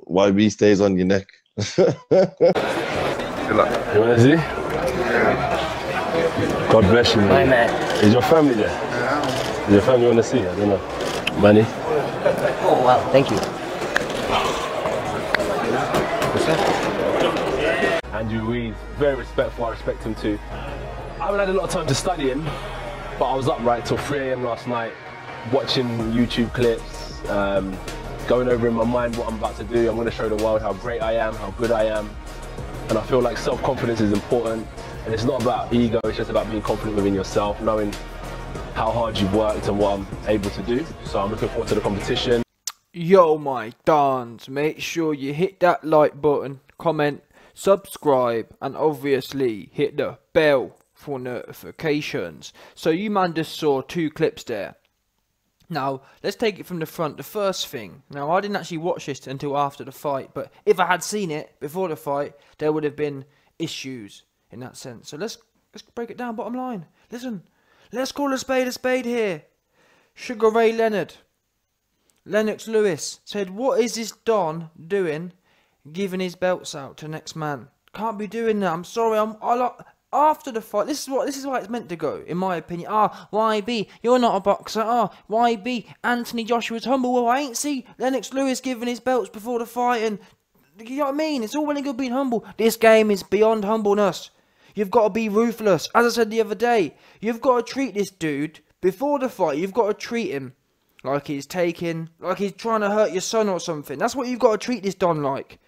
YB stays on your neck. Good luck. You want to see? God bless you, man. My man. Is your family there? Is your family want to see? I don't know. Money? Oh, wow. Thank you. Andy Ruiz, very respectful. I respect him too. I haven't had a lot of time to study him, but I was up right till 3 AM last night, watching YouTube clips, going over in my mind what I'm about to do. I'm going to show the world how great I am, how good I am. And I feel like self-confidence is important. And it's not about ego, it's just about being confident within yourself, knowing how hard you've worked and what I'm able to do. So I'm looking forward to the competition. Yo, my dons, make sure you hit that like button, comment, subscribe, and obviously hit the bell for notifications. So you man just saw 2 clips there. Now, let's take it from the front. The first thing, now I didn't actually watch this until after the fight, but if I had seen it before the fight, there would have been issues in that sense. So let's break it down, bottom line. Listen, let's call a spade here. Sugar Ray Leonard, Lennox Lewis said, what is this Don doing giving his belts out to next man? Can't be doing that. I'm sorry, after the fight, this is why it's meant to go, in my opinion. YB, you're not a boxer. YB, Anthony Joshua's humble. Well, I ain't see Lennox Lewis giving his belts before the fight, and you know what I mean? It's all well and good being humble. This game is beyond humbleness. You've got to be ruthless. As I said the other day, you've got to treat this dude, before the fight, you've got to treat him like he's trying to hurt your son or something. That's what you've got to treat this Don like.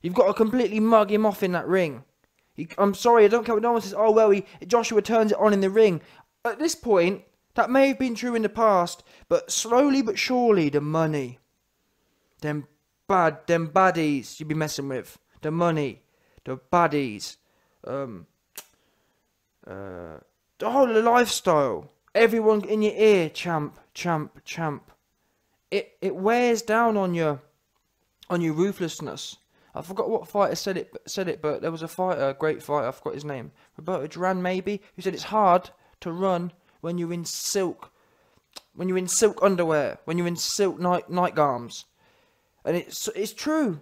You've got to completely mug him off in that ring. I'm sorry, I don't care what no one says, oh well, Joshua turns it on in the ring. At this point, that may have been true in the past, but slowly but surely, the money, them baddies you be messing with, the money, the baddies, the whole lifestyle, everyone in your ear, champ. It wears down on your ruthlessness. I forgot what fighter said it, but there was a fighter, a great fighter, I forgot his name, Roberto Duran maybe, who said it's hard to run when you're in silk underwear, when you're in silk nightgowns, and it's true.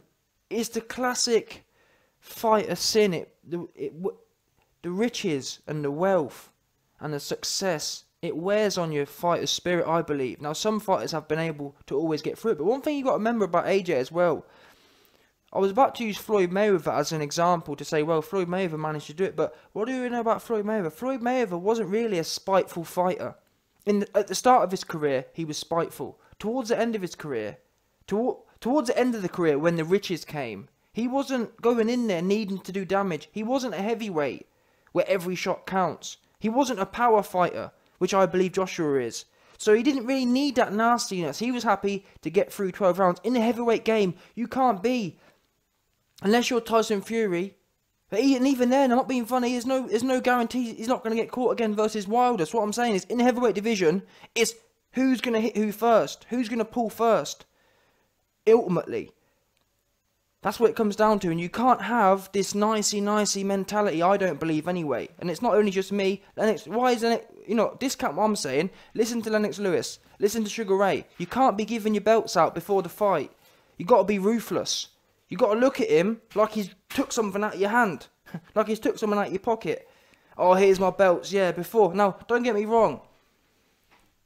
It's the classic fighter sin. The riches and the wealth and the success, it wears on your fighter's spirit, I believe. Now, some fighters have been able to always get through it, but one thing you got to remember about AJ as well. I was about to use Floyd Mayweather as an example to say, well, Floyd Mayweather managed to do it, but what do we know about Floyd Mayweather? Floyd Mayweather wasn't really a spiteful fighter. At the start of his career, he was spiteful. Towards the end of his career, towards the end of the career, when the riches came, he wasn't going in there needing to do damage. He wasn't a heavyweight where every shot counts. He wasn't a power fighter, which I believe Joshua is. So he didn't really need that nastiness. He was happy to get through 12 rounds. In the heavyweight game, you can't be, unless you're Tyson Fury. But even then, I'm not being funny, there's no guarantee he's not going to get caught again versus Wilder. So what I'm saying is, in the heavyweight division, it's who's going to hit who first, who's going to pull first. Ultimately, that's what it comes down to, and you can't have this nicey mentality, I don't believe anyway. And it's not only just me. Why isn't it, discount what I'm saying, listen to Lennox Lewis, listen to Sugar Ray. You can't be giving your belts out before the fight. You got to be ruthless. You got to look at him like he's took something out of your hand. Like he's took something out of your pocket. Oh, here's my belts, yeah, before. Now, don't get me wrong.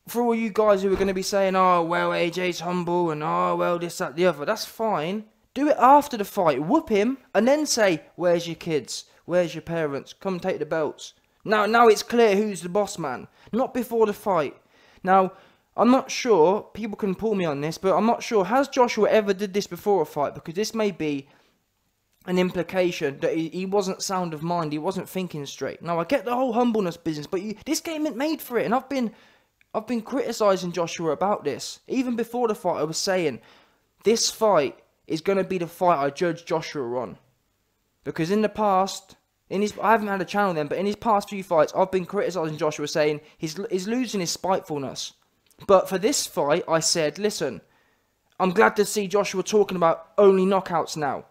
For all you guys who are going to be saying, oh, well, AJ's humble, and oh, well, this, that, the other, that's fine. Do it after the fight. Whoop him, and then say, where's your kids? Where's your parents? Come take the belts. Now it's clear who's the boss man. Not before the fight. Now, I'm not sure, people can pull me on this, but I'm not sure, has Joshua ever did this before a fight? Because this may be an implication that he wasn't sound of mind, he wasn't thinking straight. Now, I get the whole humbleness business, but this game ain't made for it, and I've been criticising Joshua about this. Even before the fight, I was saying, this fight is going to be the fight I judge Joshua on. Because in the past, I haven't had a channel then, but in his past few fights, I've been criticising Joshua, saying he's losing his spitefulness. But for this fight, I said, listen, I'm glad to see Joshua talking about only knockouts now.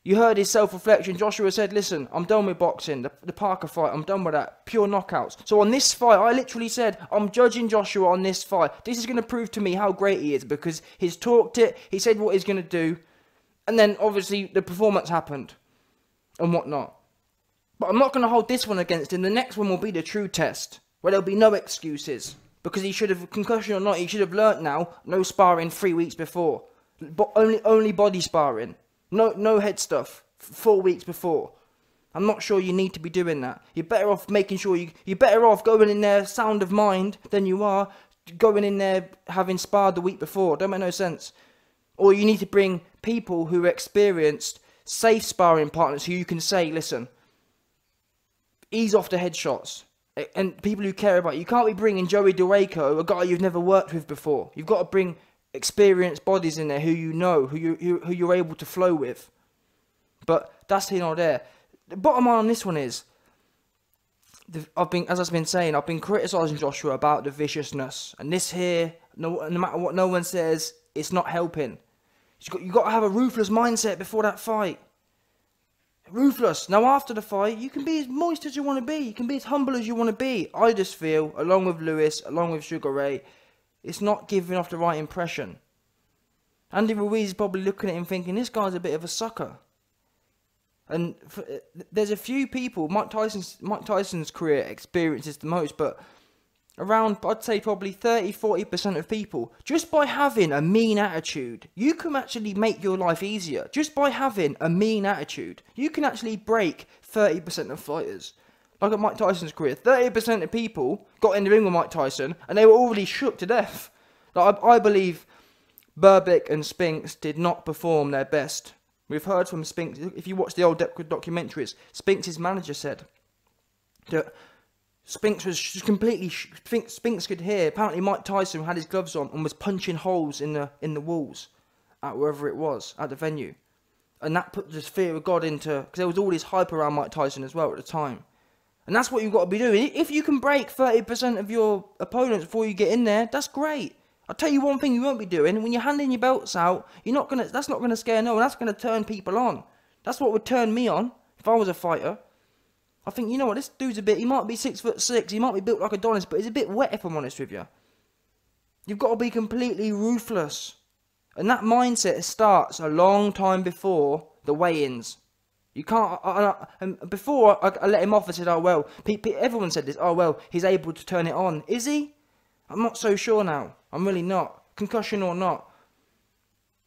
You heard his self-reflection. Joshua said, listen, I'm done with boxing. The Parker fight, I'm done with that. Pure knockouts. So on this fight, I literally said, I'm judging Joshua on this fight. This is going to prove to me how great he is, because he's talked it. He said what he's going to do. And then, obviously, the performance happened and whatnot. But I'm not going to hold this one against him. The next one will be the true test, where there'll be no excuses. Because he should have, concussion or not, he should have learnt now, no sparring 3 weeks before. But only body sparring. No head stuff 4 weeks before. I'm not sure you need to be doing that. You're better off making sure you're better off going in there sound of mind than you are going in there having sparred the week before. Don't make no sense. Or you need to bring people who are experienced, safe sparring partners who you can say, listen, ease off the headshots. And people who care about you. You can't be bringing Joey Dueco, a guy you've never worked with before. You've got to bring experienced bodies in there who you know, who you're able to flow with. But that's here nor there. The bottom line on this one is, as I've been saying, I've been criticising Joshua about the viciousness. And this here, no matter what no one says, it's not helping. You've got to have a ruthless mindset before that fight. Ruthless. Now after the fight, you can be as moist as you want to be. You can be as humble as you want to be. I just feel, along with Lewis, along with Sugar Ray, it's not giving off the right impression. Andy Ruiz is probably looking at him thinking, this guy's a bit of a sucker. And there's a few people, Mike Tyson's career experiences the most, but around, I'd say probably 30-40% of people, just by having a mean attitude, you can actually make your life easier. Just by having a mean attitude, you can actually break 30% of fighters. Like at Mike Tyson's career, 30% of people got in the ring with Mike Tyson, and they were already shook to death. Like, I believe Burbick and Spinks did not perform their best. We've heard from Spinks, if you watch the old documentaries, Spinks' manager said that Spinks was just completely... Spinks could hear. Apparently Mike Tyson had his gloves on and was punching holes in the walls at wherever it was, at the venue. And that put this fear of God into... Because there was all this hype around Mike Tyson as well at the time. And that's what you've got to be doing. If you can break 30% of your opponents before you get in there, that's great. I'll tell you one thing you won't be doing. When you're handing your belts out, that's not going to scare no one. That's going to turn people on. That's what would turn me on if I was a fighter. I think, you know what, this dude's a bit... He might be 6'6", he might be built like Adonis, but he's a bit wet if I'm honest with you. You've got to be completely ruthless. And that mindset starts a long time before the weigh-ins. You can't... and before I let him off and said, oh, well... everyone said this, oh, well, he's able to turn it on. Is he? I'm not so sure now. I'm really not. Concussion or not.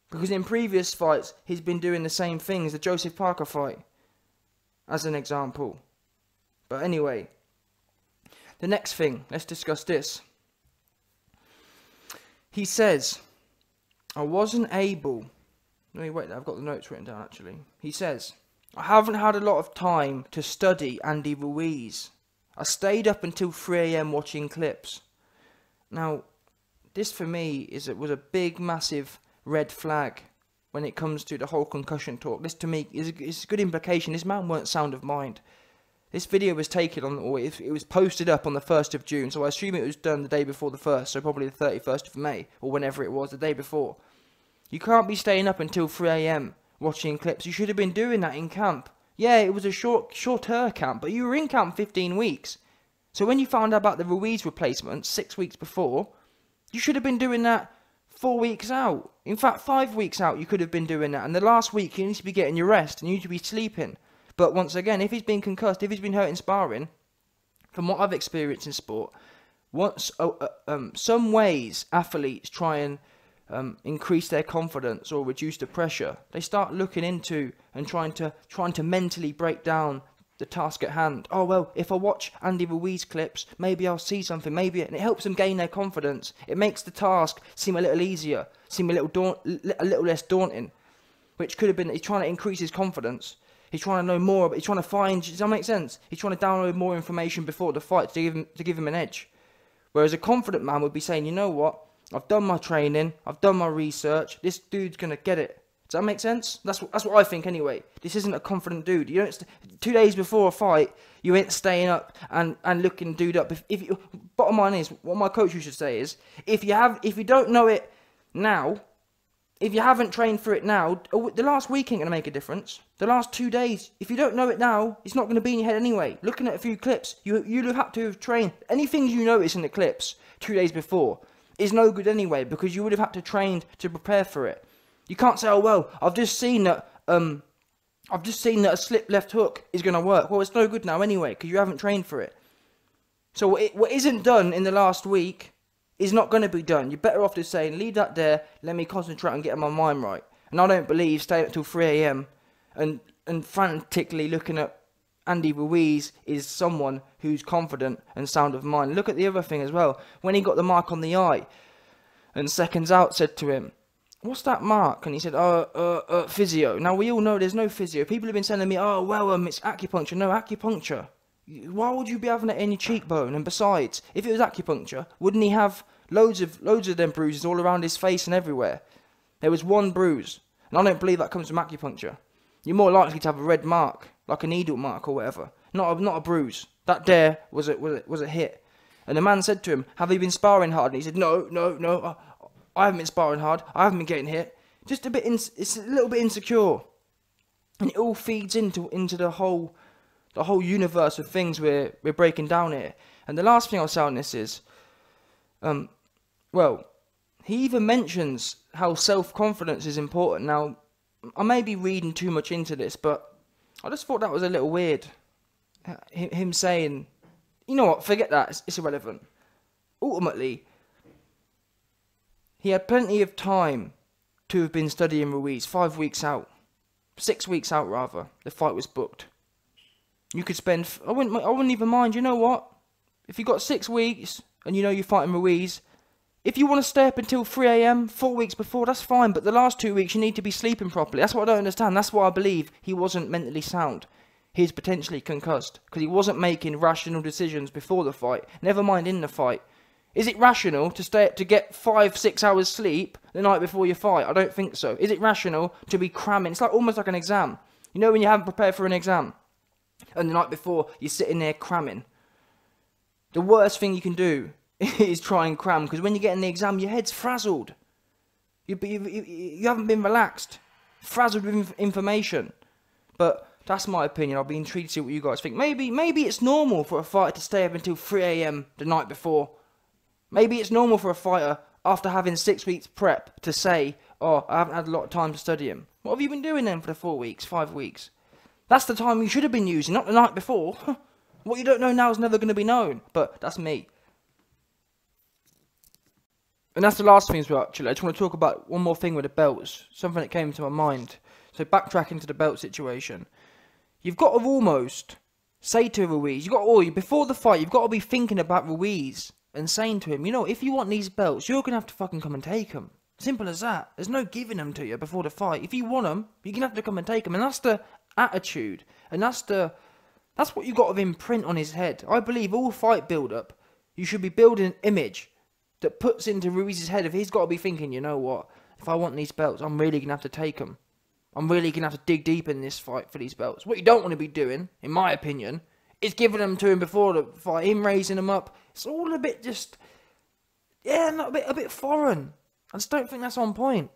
Because in previous fights, he's been doing the same things. The Joseph Parker fight, as an example. But anyway, the next thing, let's discuss this. He says, I wasn't able... Let me wait, I've got the notes written down actually. He says, I haven't had a lot of time to study Andy Ruiz. I stayed up until 3 AM watching clips. Now, this for me was a big, massive red flag when it comes to the whole concussion talk. This to me is a good implication. This man weren't sound of mind. This video was taken on, or it was posted up on the 1st of June, so I assume it was done the day before the 1st, so probably the 31st of May, or whenever it was, the day before. You can't be staying up until 3 AM watching clips. You should have been doing that in camp. Yeah, it was a shorter camp, but you were in camp 15 weeks. So when you found out about the Ruiz replacement 6 weeks before, you should have been doing that 4 weeks out. In fact, 5 weeks out you could have been doing that, and the last week you need to be getting your rest, and you need to be sleeping. But once again, if he's been concussed, if he's been hurt in sparring, from what I've experienced in sport, some ways athletes try and increase their confidence or reduce the pressure. They start looking into and trying to mentally break down the task at hand. Oh well, if I watch Andy Ruiz clips, maybe I'll see something. Maybe, and it helps them gain their confidence. It makes the task seem a little easier, seem a little less daunting. Which could have been he's trying to increase his confidence. He's trying to know more, but he's trying to find... Does that make sense? He's trying to download more information before the fight to give him an edge. Whereas a confident man would be saying, you know what? I've done my training. I've done my research. This dude's going to get it. Does that make sense? That's what I think anyway. This isn't a confident dude. You don't 2 days before a fight, you ain't staying up and looking dude up. If you, bottom line is, what my coach used to say is, if you don't know it now... If you haven't trained for it now, the last week ain't going to make a difference. The last 2 days, if you don't know it now, it's not going to be in your head anyway. Looking at a few clips, you'd have had to have trained. Anything you notice in the clips 2 days before is no good anyway, because you would have had to train to prepare for it. You can't say, oh well, I've just seen that a slip left hook is going to work. Well, it's no good now anyway, because you haven't trained for it. So what isn't done in the last week is not going to be done. You're better off just saying, leave that there, let me concentrate on getting my mind right. And I don't believe staying up till 3 AM and frantically looking at Andy Ruiz is someone who's confident and sound of mind. Look at the other thing as well. When he got the mark on the eye, and Seconds Out said to him, what's that mark? And he said, physio. Now, we all know there's no physio. People have been telling me, oh, well, it's acupuncture. No, acupuncture. Why would you be having it in your cheekbone? And besides, if it was acupuncture, wouldn't he have loads of them bruises all around his face and everywhere? There was one bruise. And I don't believe that comes from acupuncture. You're more likely to have a red mark, like a needle mark or whatever. Not a bruise. That there was a hit. And the man said to him, have you been sparring hard? And he said, no, I haven't been sparring hard. I haven't been getting hit. Just a bit, it's a little bit insecure. And it all feeds into the whole universe of things we're breaking down here. And the last thing I'll say on this is, well, he even mentions how self-confidence is important. Now, I may be reading too much into this, but I just thought that was a little weird. Him saying, you know what, forget that, it's irrelevant. Ultimately, he had plenty of time to have been studying Ruiz, 5 weeks out. 6 weeks out, rather. The fight was booked. You could spend, I wouldn't even mind, you know what? If you got 6 weeks, and you know you're fighting Ruiz, if you want to stay up until 3 AM, 4 weeks before, that's fine. But the last 2 weeks, you need to be sleeping properly. That's what I don't understand. That's why I believe he wasn't mentally sound. He's potentially concussed. Because he wasn't making rational decisions before the fight. Never mind in the fight. Is it rational to stay up to get 5-6 hours sleep the night before your fight? I don't think so. Is it rational to be cramming? It's like almost like an exam. You know when you haven't prepared for an exam? And the night before, you're sitting there cramming. The worst thing you can do is try and cram, because when you get in the exam, your head's frazzled. You haven't been relaxed. Frazzled with information. But that's my opinion. I'll be intrigued to see what you guys think. Maybe it's normal for a fighter to stay up until 3 AM the night before. Maybe it's normal for a fighter, after having 6 weeks prep, to say, oh, I haven't had a lot of time to study him. What have you been doing then for the 4 weeks, 5 weeks? That's the time you should have been using, not the night before. What you don't know now is never going to be known. But that's me. And that's the last thing as well, actually. I just want to talk about one more thing with the belts. Something that came to my mind. So backtracking to the belt situation. You've got to almost say to Ruiz, before the fight, you've got to be thinking about Ruiz and saying to him, you know, if you want these belts, you're going to have to fucking come and take them. Simple as that. There's no giving them to you before the fight. If you want them, you're going to have to come and take them. And that's the attitude. And that's what you've got to imprint on his head. I believe all fight build-up, you should be building an image that puts into Ruiz's head, if he's got to be thinking, you know what, if I want these belts, I'm really going to have to take them. I'm really going to have to dig deep in this fight for these belts. What you don't want to be doing, in my opinion, is giving them to him before the fight, him raising them up. It's all a bit just, yeah, not a bit foreign. I just don't think that's on point.